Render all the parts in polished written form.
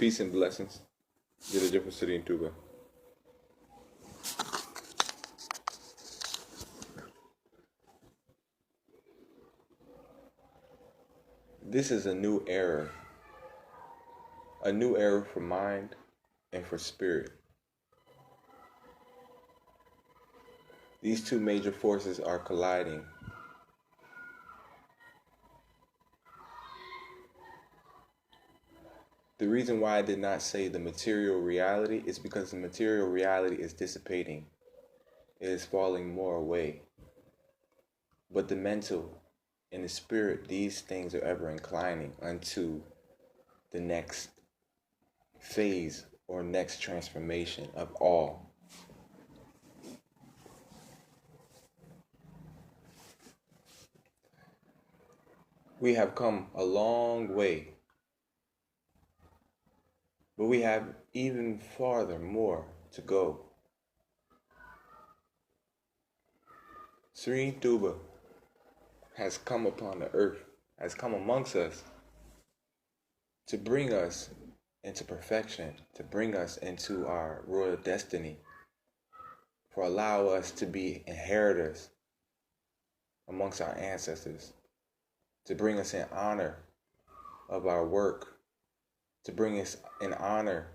Peace and blessings. You're the different city in Touba. This is a new era for mind and for spirit. These two major forces are colliding. The reason why I did not say the material reality is because the material reality is dissipating. It is falling more away. But the mental and the spirit, these things are ever inclining unto the next phase or next transformation of all. We have come a long way, but we have even farther more to go. Serigne Touba has come upon the earth, has come amongst us to bring us into perfection, to bring us into our royal destiny, for allow us to be inheritors amongst our ancestors, to bring us in honor of our work, to bring us in honor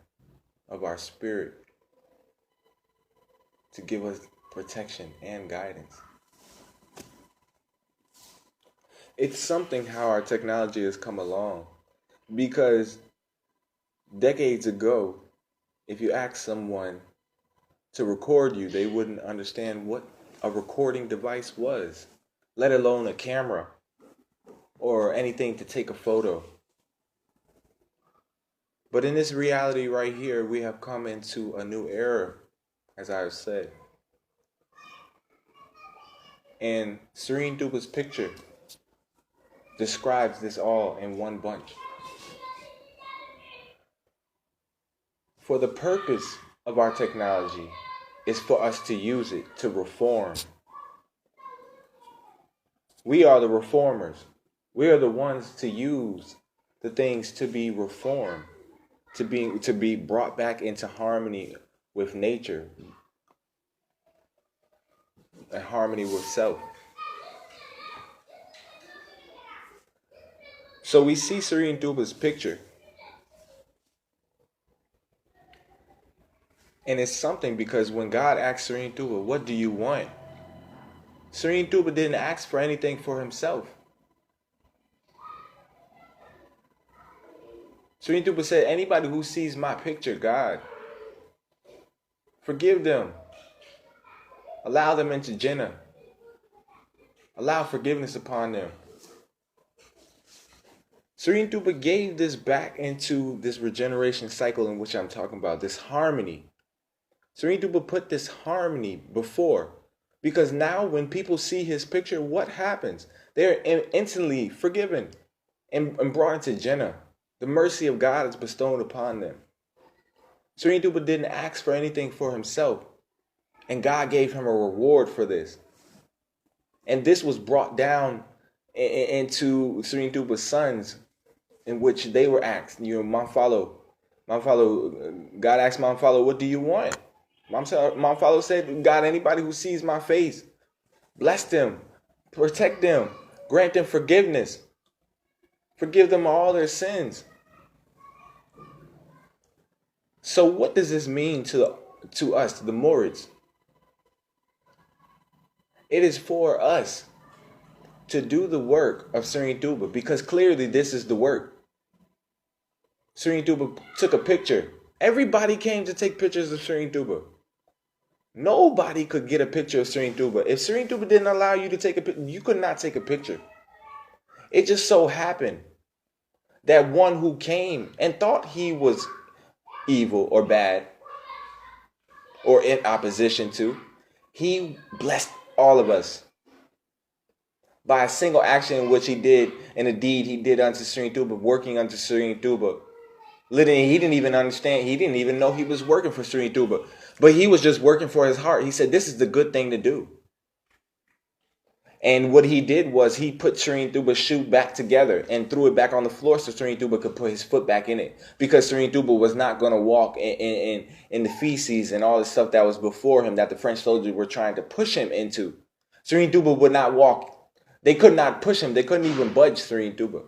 of our spirit, to give us protection and guidance. It's something how our technology has come along, because decades ago, if you asked someone to record you, they wouldn't understand what a recording device was, let alone a camera or anything to take a photo. But in this reality right here, we have come into a new era, as I have said. And Serigne Touba's picture describes this all in one bunch. For the purpose of our technology is for us to use it to reform. We are the reformers. We are the ones to use the things to be reformed, to be brought back into harmony with nature and harmony with self. So we see Serigne Touba's picture, and it's something, because when God asked Serigne Touba, what do you want? Serigne Touba didn't ask for anything for himself. Serigne Touba said, anybody who sees my picture, God, forgive them. Allow them into Jannah. Allow forgiveness upon them. Serigne Touba gave this back into this regeneration cycle in which I'm talking about, this harmony. Serigne Touba put this harmony before, because now when people see his picture, what happens? They're instantly forgiven and brought into Jannah. The mercy of God is bestowed upon them. Serigne Touba didn't ask for anything for himself, and God gave him a reward for this. And this was brought down into Serigne Touba's sons, in which they were asked, Mamfalo, God asked Mamfalo, what do you want? Mamfalo said, God, anybody who sees my face, bless them, protect them, grant them forgiveness, forgive them all their sins. So what does this mean to us, the Mourides? It is for us to do the work of Serigne Touba, because clearly this is the work. Serigne Touba took a picture. Everybody came to take pictures of Serigne Touba. Nobody could get a picture of Serigne Touba. If Serigne Touba didn't allow you to take a picture, you could not take a picture. It just so happened that one who came and thought he was evil or bad or in opposition to, he blessed all of us by a single action in which he did, and a deed he did unto Serigne Touba, working unto Serigne Touba. Literally, he didn't even understand. He didn't even know he was working for Serigne Touba, but he was just working for his heart. He said, this is the good thing to do. And what he did was he put Serigne Touba's shoe back together and threw it back on the floor so Serigne Touba could put his foot back in it. Because Serigne Touba was not going to walk in the feces and all the stuff that was before him that the French soldiers were trying to push him into. Serigne Touba would not walk. They could not push him. They couldn't even budge Serigne Touba.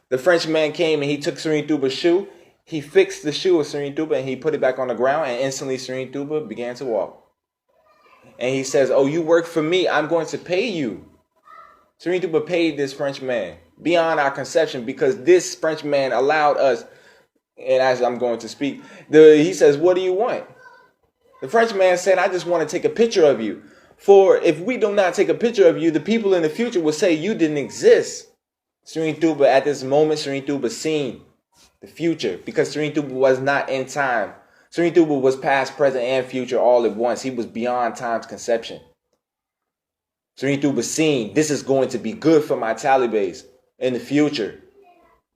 The Frenchman came and he took Serigne Touba's shoe. He fixed the shoe of Serigne Touba and he put it back on the ground, and instantly Serigne Touba began to walk. And he says, "Oh, you work for me. I'm going to pay you." Serigne Touba paid this Frenchman beyond our conception, because this Frenchman allowed us, and as I'm going to speak, he says, "What do you want?" The Frenchman said, "I just want to take a picture of you. For if we do not take a picture of you, the people in the future will say you didn't exist." Serigne Touba, at this moment, Serigne Touba seen the future, because Serigne Touba was not in time. Serigne Touba was past, present, and future all at once. He was beyond time's conception. Serigne Touba seen, this is going to be good for my talibés in the future,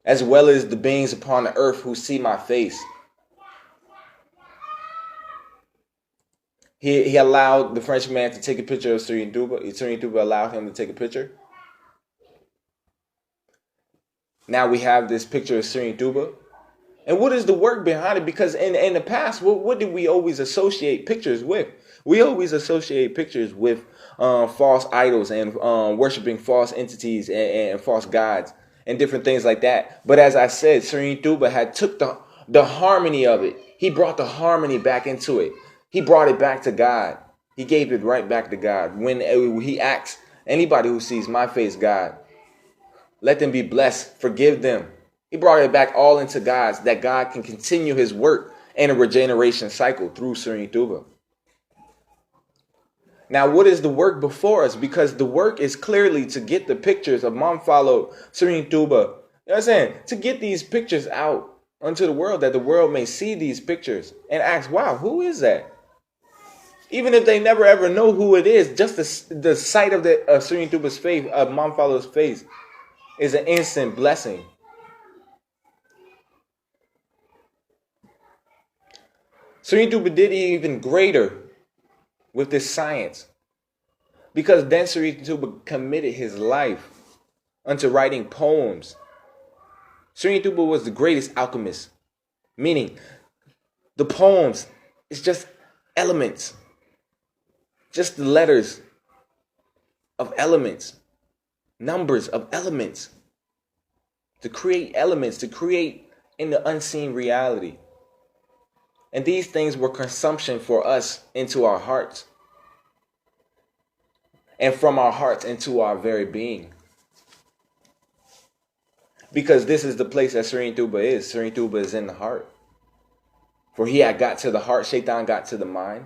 as well as the beings upon the earth who see my face. He allowed the Frenchman to take a picture of Serigne Touba. Serigne Touba allowed him to take a picture. Now we have this picture of Serigne Touba. And what is the work behind it? Because in the past, what did we always associate pictures with? We always associate pictures with false idols and worshiping false entities and false gods and different things like that. But as I said, Serigne Touba had took the harmony of it. He brought the harmony back into it. He brought it back to God. He gave it right back to God. When he asks anybody who sees my face, God, let them be blessed, forgive them. He brought it back all into God's, that God can continue his work in a regeneration cycle through Serigne Touba. Now, what is the work before us? Because the work is clearly to get the pictures of Momfalo, Serigne Touba, you know what I'm saying? To get these pictures out unto the world, that the world may see these pictures and ask, wow, who is that? Even if they never ever know who it is, just the sight of Serigne Touba's face, of Momfalo's face, is an instant blessing. Serigne Touba did even greater with this science, because then Serigne Touba committed his life unto writing poems. Serigne Touba was the greatest alchemist, meaning the poems is just elements, just the letters of elements, numbers of elements, to create elements, to create in the unseen reality. And these things were consumption for us into our hearts, and from our hearts into our very being. Because this is the place that Serigne Touba is. Serigne Touba is in the heart. For he had got to the heart, Shaitan got to the mind.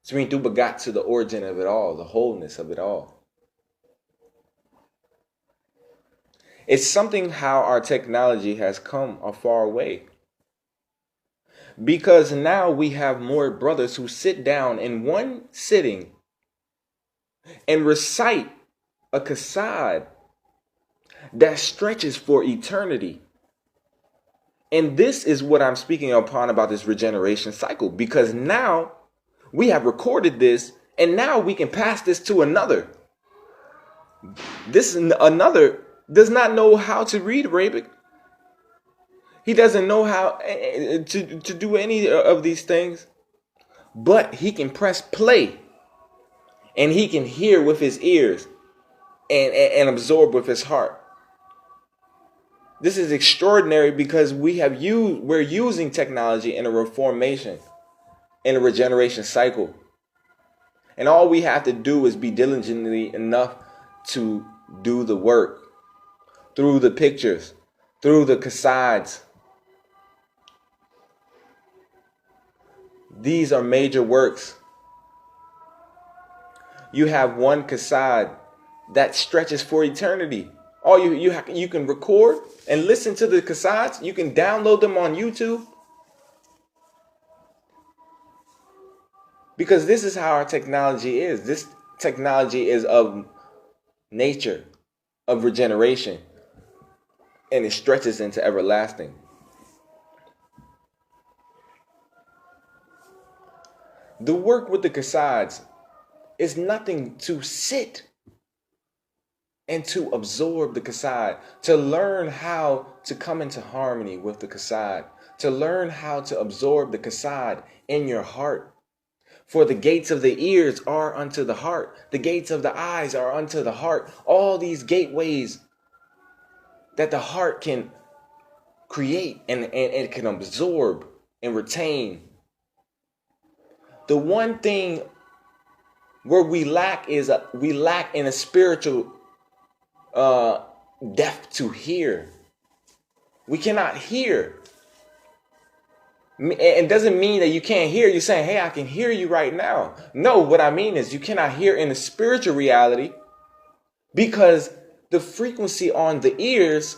Serigne Touba got to the origin of it all, the wholeness of it all. It's something how our technology has come a far way. Because now we have more brothers who sit down in one sitting and recite a qasad that stretches for eternity. And this is what I'm speaking upon about this regeneration cycle. Because now we have recorded this, and now we can pass this to another. This another does not know how to read Arabic. He doesn't know how to do any of these things, but he can press play, and he can hear with his ears and absorb with his heart. This is extraordinary, because we're using technology in a reformation, in a regeneration cycle. And all we have to do is be diligently enough to do the work through the pictures, through the qasads. These are major works. You have one qasad that stretches for eternity. All you can record and listen to the qasads. You can download them on YouTube. Because this is how our technology is. This technology is of nature, of regeneration, and it stretches into everlasting. The work with the qasads It's nothing to sit and to absorb the kasad, to learn how to come into harmony with the kasad, to learn how to absorb the kasad in your heart. For the gates of the ears are unto the heart. The gates of the eyes are unto the heart. All these gateways that the heart can create and it can absorb and retain. The one thing where we lack is we lack in a spiritual depth to hear. We cannot hear. It doesn't mean that you can't hear. You're saying, hey, I can hear you right now. No, what I mean is you cannot hear in the spiritual reality because the frequency on the ears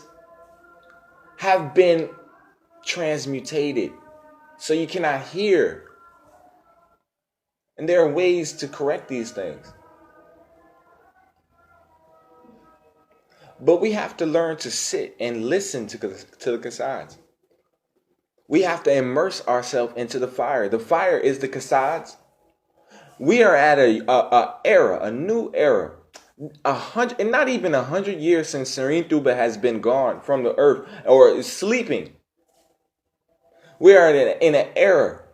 have been transmutated. So you cannot hear. And there are ways to correct these things. But we have to learn to sit and listen to the kasads. We have to immerse ourselves into the fire. The fire is the kasads. We are at a new era. 100, and not even 100 years since Serigne Touba has been gone from the earth or is sleeping. We are in an era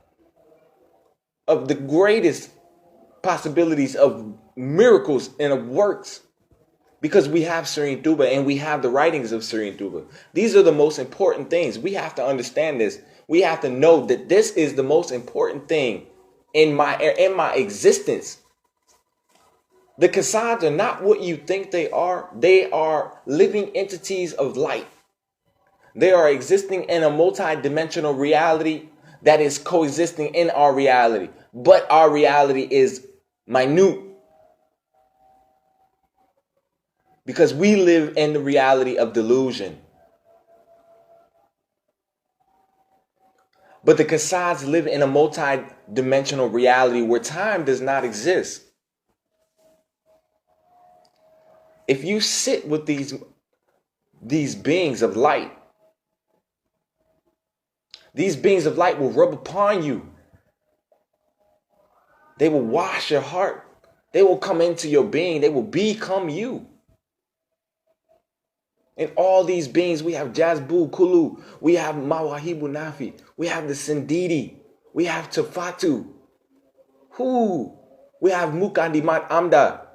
of the greatest possibilities of miracles and of works. Because we have Serigne Touba and we have the writings of Serigne Touba. These are the most important things. We have to understand this. We have to know that this is the most important thing in my existence. The kasads are not what you think they are. They are living entities of light. They are existing in a multi-dimensional reality that is coexisting in our reality. But our reality is minute. Because we live in the reality of delusion. But the kasads live in a multi-dimensional reality where time does not exist. If you sit with these beings of light, these beings of light will rub upon you. They will wash your heart. They will come into your being. They will become you. In all these beings, we have Jazbu Kulu, we have Mawahibu Nafi, we have the Sindidi, we have Tafatu, we have Mukandimat Amda,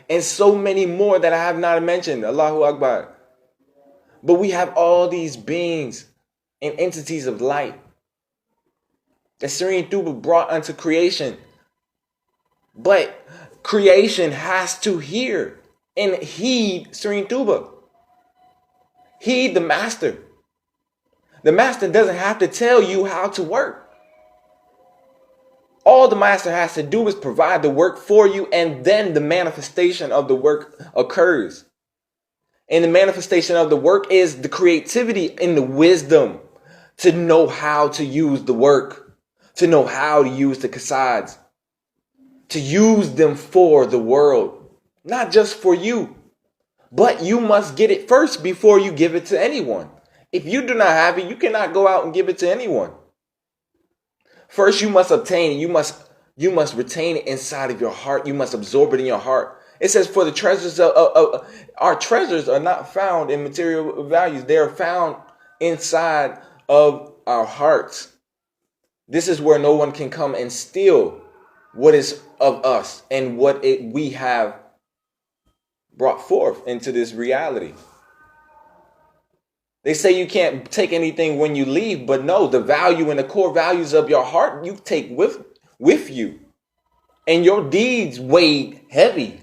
and so many more that I have not mentioned. Allahu Akbar. But we have all these beings and entities of light that Serigne Touba brought unto creation. But creation has to hear and heed Serigne Touba. Heed the master. The master doesn't have to tell you how to work. All the master has to do is provide the work for you, and then the manifestation of the work occurs. And the manifestation of the work is the creativity and the wisdom to know how to use the work, to know how to use the kasads, to use them for the world. Not just for you, but you must get it first before you give it to anyone. If you do not have it, you cannot go out and give it to anyone. First, you must obtain it. You must retain it inside of your heart. You must absorb it in your heart. It says, for the treasures of our treasures are not found in material values. They are found inside of our hearts. This is where no one can come and steal what is of us and what we have brought forth into this reality. They say you can't take anything when you leave, but no, the value and the core values of your heart you take with you. And your deeds weigh heavy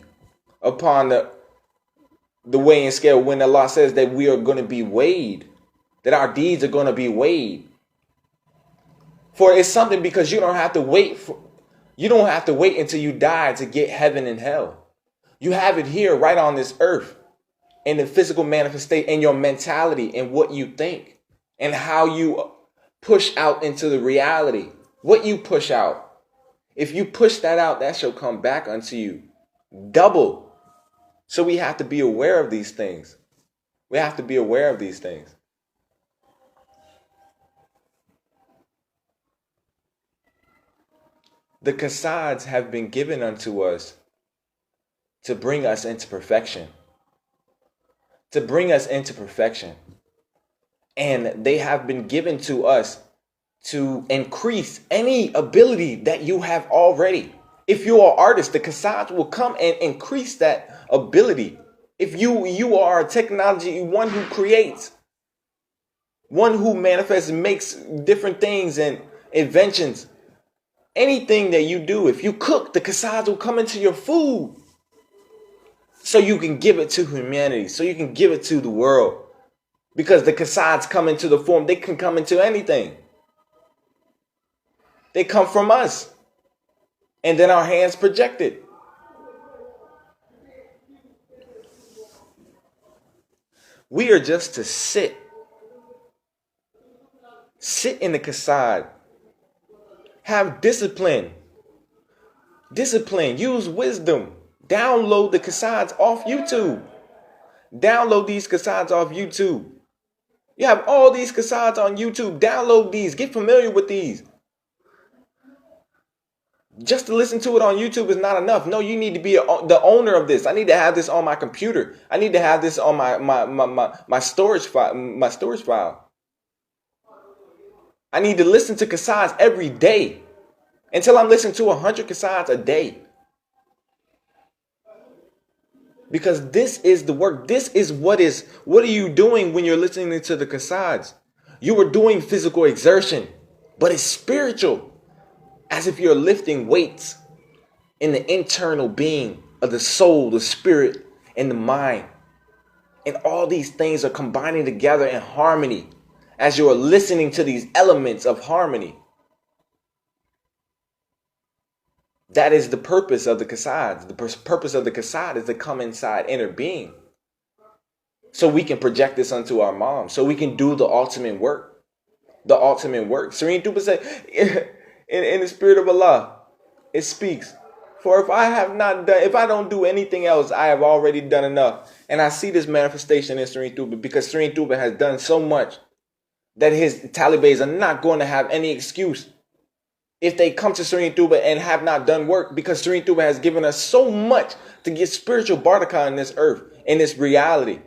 upon the weighing scale when Allah says that we are going to be weighed, that our deeds are going to be weighed. For it's something because you don't have to wait until you die to get heaven and hell. You have it here right on this earth in the physical manifestation, in your mentality and what you think and how you push out into the reality. What you push out. If you push that out, that shall come back unto you double. So we have to be aware of these things. We have to be aware of these things. The kasads have been given unto us to bring us into perfection. To bring us into perfection. And they have been given to us to increase any ability that you have already. If you are an artist, the kasads will come and increase that ability. If you are a technology, one who creates, one who manifests and makes different things and inventions, anything that you do, if you cook, the kasads will come into your food. So you can give it to humanity, so you can give it to the world. Because the kasads come into the form, they can come into anything. They come from us. And then our hands project it. We are just to sit. Sit in the kasad. Have discipline. Discipline. Use wisdom. Download the kasads off YouTube. Download these kasads off YouTube. You have all these kasads on YouTube. Download these. Get familiar with these. Just to listen to it on YouTube is not enough. No, you need to be the owner of this. I need to have this on my computer. I need to have this on my storage file. I need to listen to kasads every day until I'm listening to 100 kasads a day. Because this is the work. This is what are you doing when you're listening to the kasads? You are doing physical exertion, but it's spiritual. As if you're lifting weights in the internal being of the soul, the spirit, and the mind. And all these things are combining together in harmony as you're listening to these elements of harmony. That is the purpose of the kasads. The purpose of the kasad is to come inside inner being. So we can project this onto our mom. So we can do the ultimate work. The ultimate work. Serigne Touba said, in the spirit of Allah, it speaks. For if I don't do anything else, I have already done enough. And I see this manifestation in Serigne Touba because Serigne Touba has done so much that his Talibans are not going to have any excuse if they come to Serigne Touba and have not done work, because Serigne Touba has given us so much to get spiritual barakah in this earth, in this reality,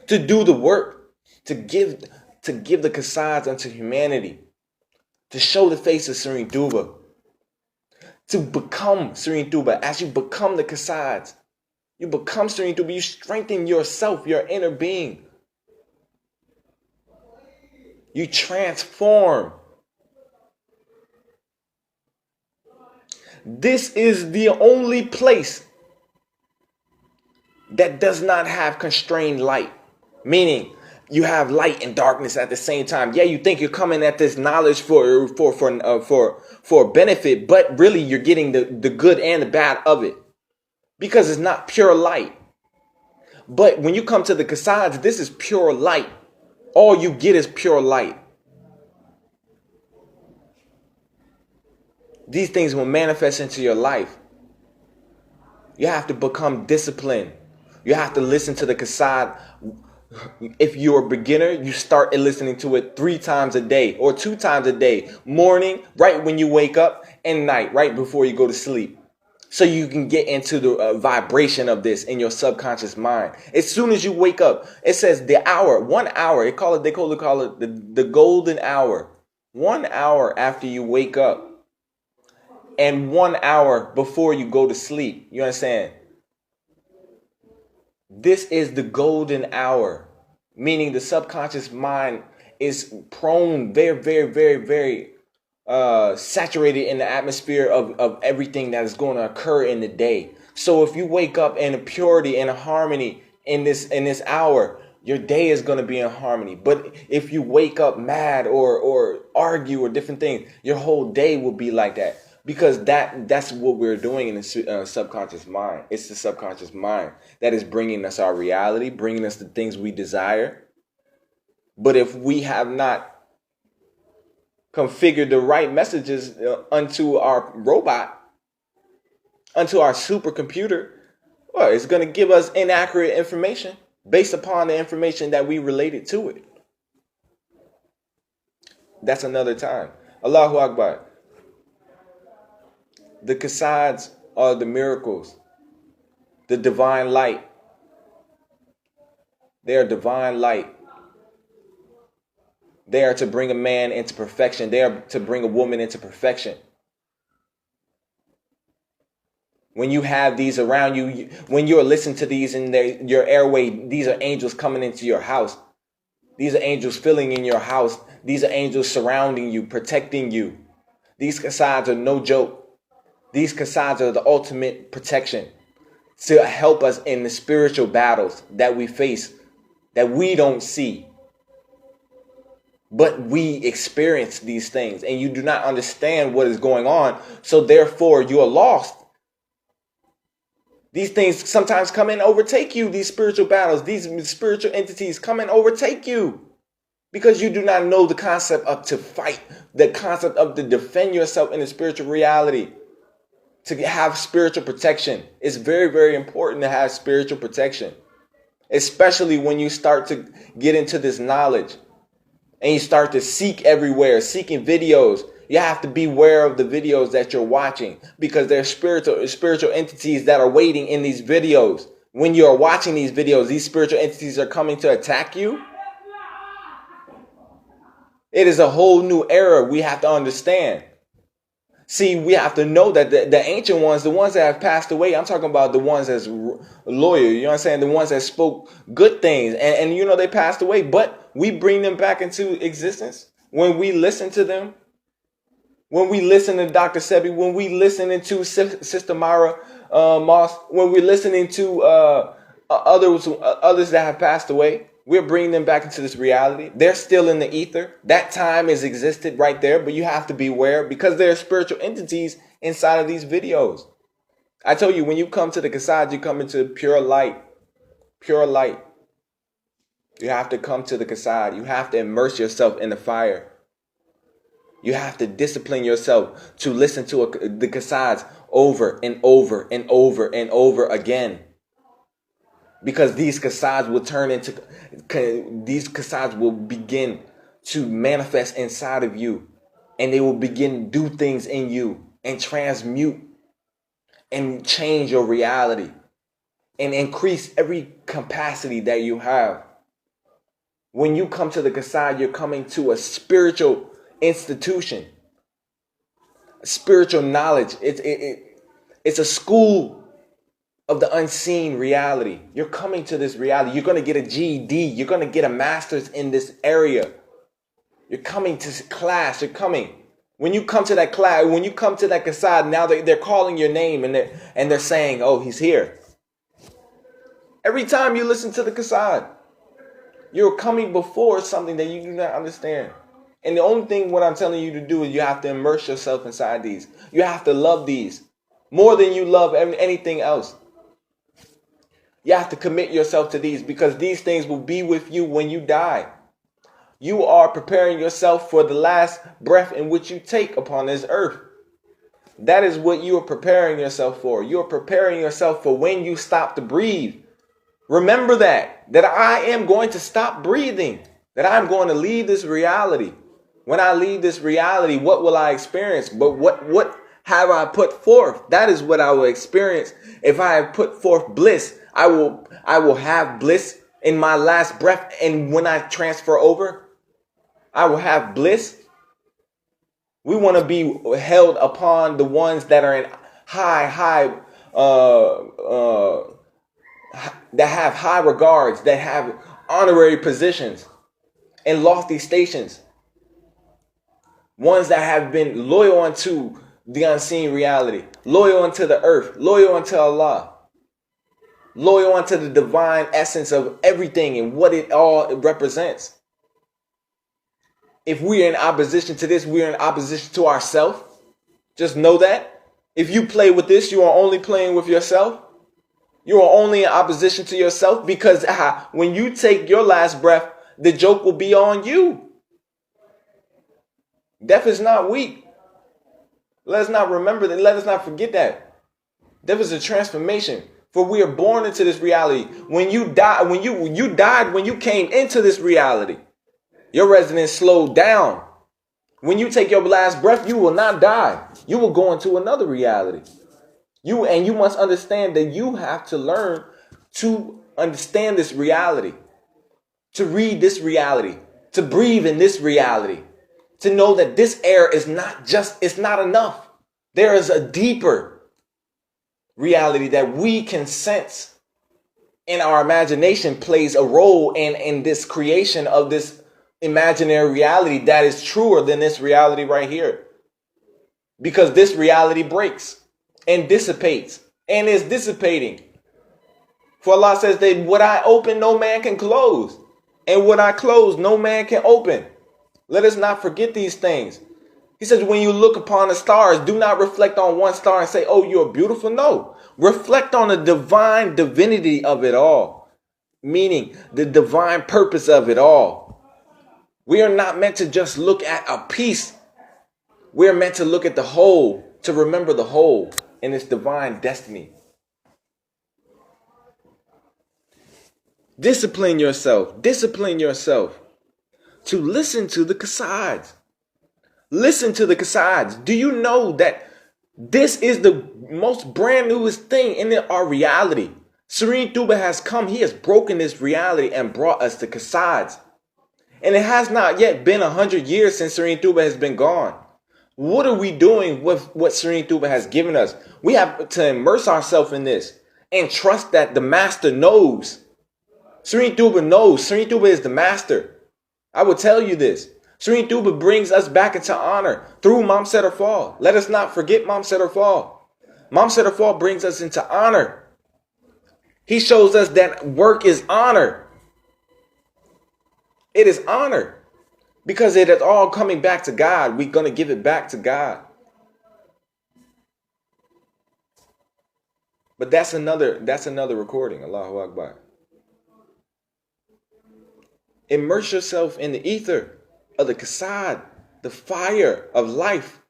to do the work, to give the kasads unto humanity, to show the face of Serigne Touba, to become Serigne Touba. As you become the kasads, you become Serigne Touba, you strengthen yourself, your inner being. You transform. This is the only place that does not have constrained light. Meaning, you have light and darkness at the same time. Yeah, you think you're coming at this knowledge for benefit, but really you're getting the good and the bad of it. Because it's not pure light. But when you come to the kasads, this is pure light. All you get is pure light. These things will manifest into your life. You have to become disciplined. You have to listen to the kasad. If you're a beginner, you start listening to it 3 times a day or 2 times a day. Morning, right when you wake up, and night, right before you go to sleep. So you can get into the vibration of this in your subconscious mind. As soon as you wake up, it says the hour, 1 hour. They call it the golden hour. 1 hour after you wake up. And 1 hour before you go to sleep. You understand? This is the golden hour. Meaning the subconscious mind is prone, very, very, very, very saturated in the atmosphere of everything that is going to occur in the day. So if you wake up in a purity and a harmony in this hour, your day is going to be in harmony. But if you wake up mad or argue or different things, your whole day will be like that. Because that's what we're doing in the subconscious mind. It's the subconscious mind that is bringing us our reality, bringing us the things we desire. But if we have not configured the right messages unto our robot, unto our supercomputer, well, it's going to give us inaccurate information based upon the information that we related to it. That's another time. Allahu Akbar. The Kasads are the miracles, the divine light. They are divine light. They are to bring a man into perfection. They are to bring a woman into perfection. When you have these around you, when you're listening to these in your airway, these are angels coming into your house. These are angels filling in your house. These are angels surrounding you, protecting you. These Kasads are no joke. These Kasads are the ultimate protection to help us in the spiritual battles that we face, that we don't see. But we experience these things, and you do not understand what is going on, so therefore you are lost. These things sometimes come and overtake you, these spiritual battles, these spiritual entities come and overtake you because you do not know the concept of to fight, the concept of to defend yourself in the spiritual reality, to have spiritual protection. It's very, very important to have spiritual protection, especially when you start to get into this knowledge and you start to seek everywhere, seeking videos. You have to be aware of the videos that you're watching because there's spiritual entities that are waiting in these videos. When you're watching these videos, these spiritual entities are coming to attack you. It is a whole new era we have to understand. See, we have to know that the ancient ones, the ones that have passed away, I'm talking about the ones that's loyal, you know what I'm saying? The ones that spoke good things and you know, they passed away, but we bring them back into existence when we listen to them. When we listen to Dr. Sebi, when we listening to Sister Mara Moss, when we're listening to others that have passed away, we're bringing them back into this reality. They're still in the ether. That time has existed right there, but you have to be aware because there are spiritual entities inside of these videos. I tell you, when you come to the Kasad, you come into pure light. Pure light. You have to come to the Kasad. You have to immerse yourself in the fire. You have to discipline yourself to listen to the Kasads over and over and over and over again. Because these Kasads will begin to manifest inside of you. And they will begin to do things in you and transmute and change your reality and increase every capacity that you have. When you come to the Kasad, you're coming to a spiritual institution, spiritual knowledge. It's a school of the unseen reality. You're coming to this reality. You're going to get a GED. You're going to get a master's in this area. You're coming to class. You're coming. When you come to that class, when you come to that Kasad, now they're calling your name and they're saying, oh, he's here. Every time you listen to the Kasad, you're coming before something that you do not understand. And the only thing what I'm telling you to do is you have to immerse yourself inside these. You have to love these more than you love anything else. You have to commit yourself to these because these things will be with you when you die. You are preparing yourself for the last breath in which you take upon this earth. That is what you are preparing yourself for. You are preparing yourself for when you stop to breathe. Remember that I am going to stop breathing, that I'm going to leave this reality. When I leave this reality, what will I experience? But what have I put forth? That is what I will experience. If I have put forth bliss, I will have bliss in my last breath. And when I transfer over, I will have bliss. We want to be held upon the ones that are in high, that have high regards, that have honorary positions and lofty stations. Ones that have been loyal unto the unseen reality, loyal unto the earth, loyal unto Allah, loyal unto the divine essence of everything and what it all represents. If we are in opposition to this, we are in opposition to ourselves. Just know that. If you play with this, you are only playing with yourself. You are only in opposition to yourself because when you take your last breath, the joke will be on you. Death is not weak. Let us not remember that. Let us not forget that. Death is a transformation. For we are born into this reality. When you die, when you died, when you came into this reality, your resonance slowed down. When you take your last breath, you will not die. you will go into another reality. You must understand that you have to learn to understand this reality, to read this reality, to breathe in this reality, to know that this air is it's not enough. There is a deeper reality that we can sense, and our imagination plays a role in this creation of this imaginary reality that is truer than this reality right here. Because this reality breaks and dissipates and is dissipating. For Allah says that what I open, no man can close. And what I close, no man can open. Let us not forget these things. He says, when you look upon the stars, do not reflect on one star and say, oh, you're beautiful. No, reflect on the divine divinity of it all, meaning the divine purpose of it all. We are not meant to just look at a piece. We are meant to look at the whole, to remember the whole in its divine destiny. Discipline yourself to listen to the qasids. Listen to the qasids. Do you know that this is the most brand newest thing in our reality? Serigne Touba has come. He has broken this reality and brought us the qasids. And it has not yet been 100 years since Serigne Touba has been gone. What are we doing with what Serigne Touba has given us? We have to immerse ourselves in this and trust that the master knows. Serigne Touba knows. Serigne Touba is the master. I will tell you this. Serigne Touba brings us back into honor through Mam Fall. Let us not forget Mam Fall. Mam Fall brings us into honor. He shows us that work is honor. It is honor. Because it is all coming back to God. We're going to give it back to God. But that's another recording. Allahu Akbar. Immerse yourself in the ether of the qasid, the fire of life.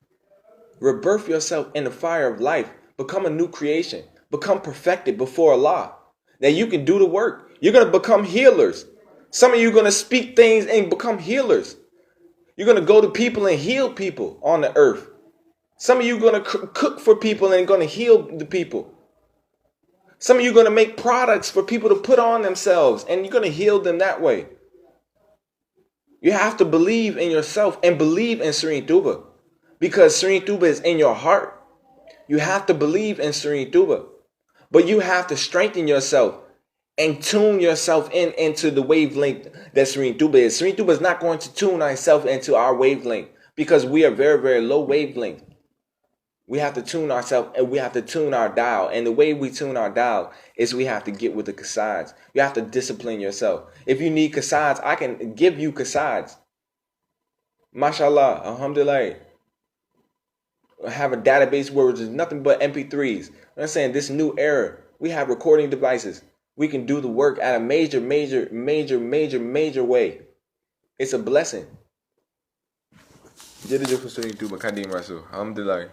Rebirth yourself in the fire of life. Become a new creation. Become perfected before Allah. That you can do the work. You're going to become healers. Some of you are going to speak things and become healers. You're going to go to people and heal people on the earth. Some of you are going to cook for people and going to heal the people. Some of you are going to make products for people to put on themselves and you're going to heal them that way. You have to believe in yourself and believe in Serigne Touba. Because Serigne Touba is in your heart. You have to believe in Serigne Touba. But you have to strengthen yourself and tune yourself into the wavelength that Serigne Touba is. Serigne Touba is not going to tune ourselves into our wavelength because we are very, very low wavelength. We have to tune ourselves and we have to tune our dial. And the way we tune our dial is we have to get with the qasids. You have to discipline yourself. If you need qasids, I can give you qasids. MashaAllah, alhamdulillah. I have a database where there's nothing but MP3s. I'm saying this new era, we have recording devices. We can do the work at a major way. It's a blessing. Jadi Kadim Rasul. Alhamdulillah.